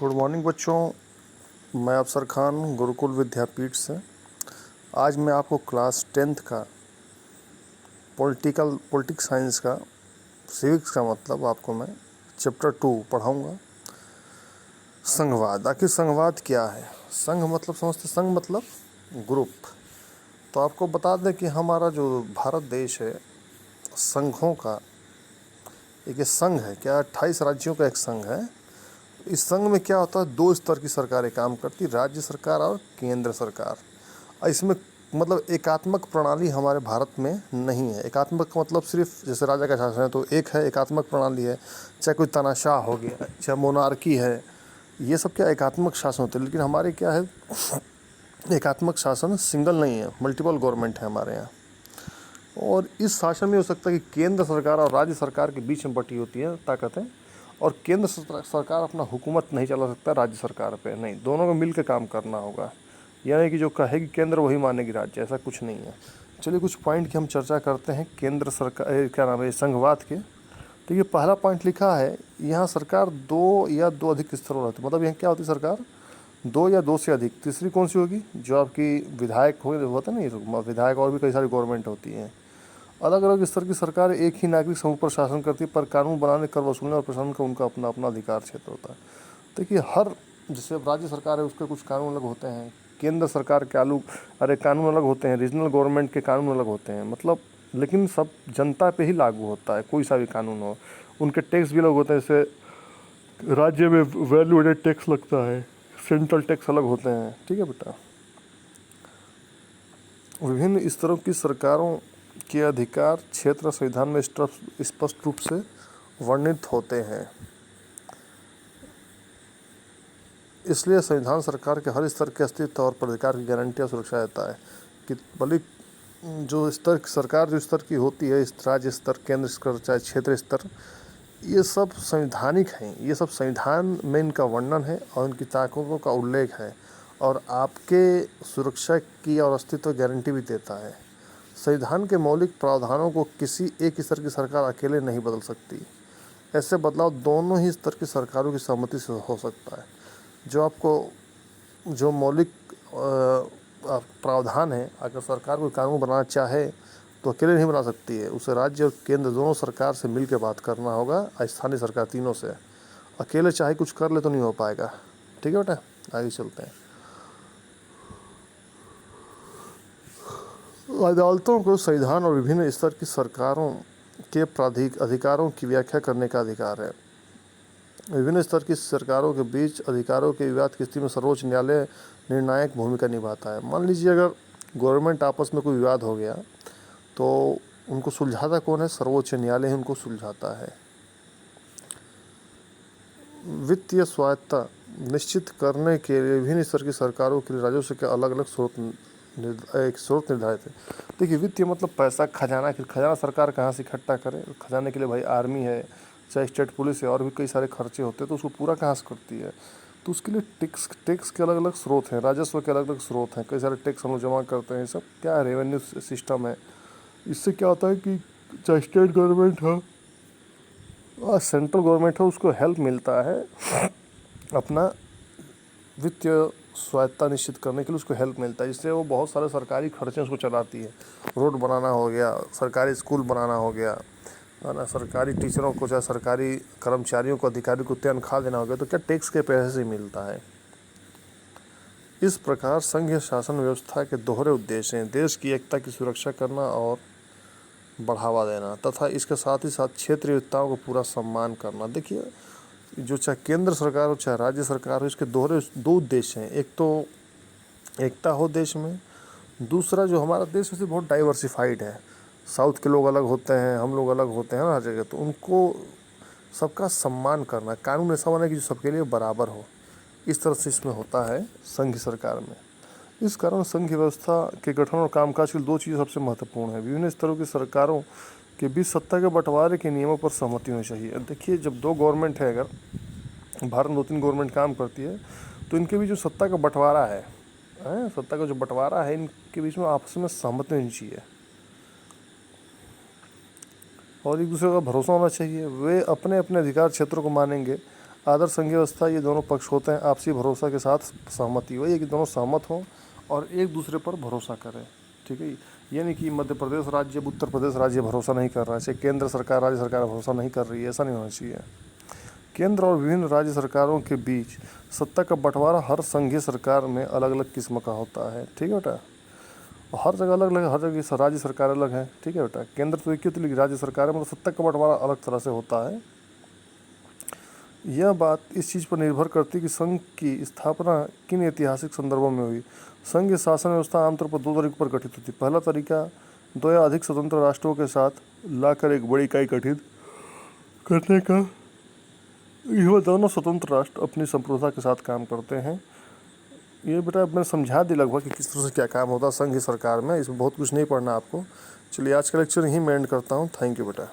Good morning बच्चों। मैं अफसर खान गुरुकुल विद्यापीठ से। आज मैं आपको क्लास 10th का पॉलिटिक्स साइंस का सिविक्स का मतलब आपको मैं चैप्टर 2 पढ़ाऊँगा। संघवाद। आखिर संघवाद क्या है? संघ मतलब समझते, संघ मतलब ग्रुप। तो आपको बता दें कि हमारा जो भारत देश है संघों का एक ये संघ है। क्या 28 राज्यों का एक संघ है। इस संघ में क्या होता है, दो स्तर की सरकारें काम करती, राज्य सरकार और केंद्र सरकार। और इसमें मतलब एकात्मक प्रणाली हमारे भारत में नहीं है। एकात्मक मतलब सिर्फ जैसे राजा का शासन है तो एक है एकात्मक प्रणाली है, चाहे कोई तानाशाह हो गया, चाहे मोनार्की है, ये सब क्या एकात्मक शासन होते हैं। लेकिन हमारे क्या है, एकात्मक शासन सिंगल नहीं है, मल्टीपल गवर्नमेंट है हमारे यहाँ। और इस शासन में हो सकता है कि केंद्र सरकार और राज्य सरकार के बीच में बटी होती है ताकतें, और केंद्र सरकार अपना हुकूमत नहीं चला सकता राज्य सरकार पे, नहीं, दोनों को मिल के काम करना होगा। यानी कि जो कहेगी केंद्र वही मानेगी राज्य, ऐसा कुछ नहीं है। चलिए कुछ पॉइंट की हम चर्चा करते हैं केंद्र सरकार क्या नाम है संघवाद के। तो ये पहला पॉइंट लिखा है, यहाँ सरकार दो या दो अधिक स्तरों रहती है। मतलब यहाँ क्या होती है, सरकार दो या दो से अधिक। तीसरी कौन सी होगी, जो आपकी विधायक होता है ना, ये विधायक और भी कई सारी गवर्नमेंट होती हैं। अलग अलग स्तर की सरकार एक ही नागरिक समूह पर शासन करती है, पर कानून बनाने, कर वसूलने और प्रशासन का उनका अपना अपना अधिकार क्षेत्र होता है। देखिए हर, जैसे राज्य सरकार है उसके कुछ कानून अलग होते हैं, केंद्र सरकार के कानून अलग होते हैं, रीजनल गवर्नमेंट के कानून अलग होते हैं। मतलब लेकिन सब जनता पे ही लागू होता है, कोई सा भी कानून हो। उनके टैक्स भी अलग होते हैं, जैसे राज्य में वैल्यू एडेड टैक्स लगता है, सेंट्रल टैक्स अलग होते हैं। ठीक है बेटा। विभिन्न स्तरों की सरकारों के अधिकार क्षेत्र संविधान में स्पष्ट रूप से वर्णित होते हैं। इसलिए संविधान सरकार के हर स्तर के अस्तित्व और अधिकार की गारंटी और सुरक्षा देता है कि भले जो स्तर की सरकार जो स्तर की होती है, इस राज्य स्तर, केंद्र स्तर, चाहे क्षेत्र स्तर, ये सब संवैधानिक हैं। ये सब संविधान में इनका वर्णन है और इनकी ताकतों का उल्लेख है, और आपके सुरक्षा की और अस्तित्व गारंटी भी देता है। संविधान के मौलिक प्रावधानों को किसी एक स्तर की सरकार अकेले नहीं बदल सकती। ऐसे बदलाव दोनों ही स्तर की सरकारों की सहमति से हो सकता है। जो मौलिक प्रावधान है, अगर सरकार कोई कानून बनाना चाहे तो अकेले नहीं बना सकती है, उसे राज्य और केंद्र दोनों सरकार से मिल के बात करना होगा, स्थानीय सरकार, तीनों से। अकेले चाहे कुछ कर ले तो नहीं हो पाएगा। ठीक है बेटा, आगे चलते हैं। अदालतों को संविधान और विभिन्न स्तर की सरकारों के अधिकारों की व्याख्या करने का अधिकार है। विभिन्न स्तर की सरकारों के बीच अधिकारों के विवाद की स्थिति में सर्वोच्च न्यायालय निर्णायक भूमिका निभाता है। मान लीजिए अगर गवर्नमेंट आपस में कोई विवाद हो गया तो उनको सुलझाता कौन है, सर्वोच्च न्यायालय ही उनको सुलझाता है। वित्तीय स्वायत्तता निश्चित करने के लिए विभिन्न स्तर की सरकारों के लिए राजस्व के अलग अलग स्रोत निर्धारित है। देखिए वित्तीय मतलब पैसा, खजाना। खजाना सरकार कहाँ से इकट्ठा करे? खजाने के लिए भाई आर्मी है, चाहे स्टेट पुलिस है, और भी कई सारे खर्चे होते हैं, तो उसको पूरा कहाँ से करती है? तो उसके लिए टैक्स के अलग अलग स्रोत हैं, राजस्व के अलग अलग स्रोत हैं, कई सारे टैक्स हम लोग जमा करते हैं। सब क्या है, रेवेन्यू सिस्टम है। इससे क्या होता है कि चाहे स्टेट गवर्नमेंट हो और सेंट्रल गवर्नमेंट हो, उसको हेल्प मिलता है अपना वित्तीय स्वायत्तता निश्चित करने के लिए, उसको हेल्प मिलता है, जिससे वो बहुत सारे सरकारी खर्चे उसको चलाती है। रोड बनाना हो गया, सरकारी स्कूल बनाना हो गया, है ना, सरकारी टीचरों को, चाहे सरकारी कर्मचारियों को, अधिकारियों को तनख्वाह देना हो गया, तो क्या टैक्स के पैसे से मिलता है। इस प्रकार संघीय शासन व्यवस्था के दोहरे उद्देश्य हैं: देश की एकता की सुरक्षा करना और बढ़ावा देना, तथा इसके साथ ही साथ क्षेत्रीय एकताओं को पूरा सम्मान करना। देखिए जो चाहे केंद्र सरकार हो चाहे राज्य सरकार हो, इसके दोहरे दो उद्देश्य हैं। एक तो एकता हो देश में, दूसरा जो हमारा देश है बहुत डाइवर्सिफाइड है, साउथ के लोग अलग होते हैं, हम लोग अलग होते हैं ना हर जगह, तो उनको सबका सम्मान करना, कानून ऐसा बना कि जो सबके लिए बराबर हो, इस तरह से इसमें होता है संघ सरकार में। इस कारण संघ व्यवस्था के गठन और कामकाज की दो चीज़ सबसे महत्वपूर्ण है। विभिन्न स्तरों की सरकारों के बीच सत्ता के बंटवारे के नियमों पर सहमति होनी चाहिए। देखिए जब दो गवर्नमेंट है, अगर भारत में 2-3 गवर्नमेंट काम करती है, तो इनके बीच जो सत्ता का बंटवारा है, सत्ता का जो बंटवारा है, इनके बीच में आपस में सहमति होनी चाहिए और एक दूसरे का भरोसा होना चाहिए। वे अपने अपने अधिकार क्षेत्रों को मानेंगे आदर्श संघीय व्यवस्था ये दोनों पक्ष होते हैं आपसी भरोसा के साथ सहमति हो, ये कि दोनों सहमत हों और एक दूसरे पर भरोसा करें। ठीक है, ये नहीं कि मध्य प्रदेश राज्य उत्तर प्रदेश राज्य भरोसा नहीं कर रहा है, चाहे केंद्र सरकार राज्य सरकार भरोसा नहीं कर रही है, ऐसा नहीं होना चाहिए। केंद्र और विभिन्न राज्य सरकारों के बीच सत्ता का बंटवारा हर संघीय सरकार में अलग अलग किस्म का होता है। ठीक है बेटा, हर जगह अलग अलग, हर जगह राज्य सरकार अलग है। ठीक है बेटा, केंद्र तो एक ही होती है, राज्य सरकार मतलब सत्ता का बंटवारा अलग तरह से होता है। यह बात इस चीज़ पर निर्भर करती है कि संघ की स्थापना किन ऐतिहासिक संदर्भों में हुई। संघ शासन व्यवस्था आमतौर पर दो तरीकों पर गठित होती है। पहला तरीका दो या अधिक स्वतंत्र राष्ट्रों के साथ लाकर एक बड़ी इकाई गठित करने का, यह दोनों स्वतंत्र राष्ट्र अपनी संप्रभुता के साथ काम करते हैं। ये बेटा मैंने समझा दी लगभग कि किस तरह से क्या काम होता है संघ सरकार में, इसमें बहुत कुछ नहीं पढ़ना आपको। चलिए आज का लेक्चर यहीं मैं एंड करता हूँ। थैंक यू बेटा।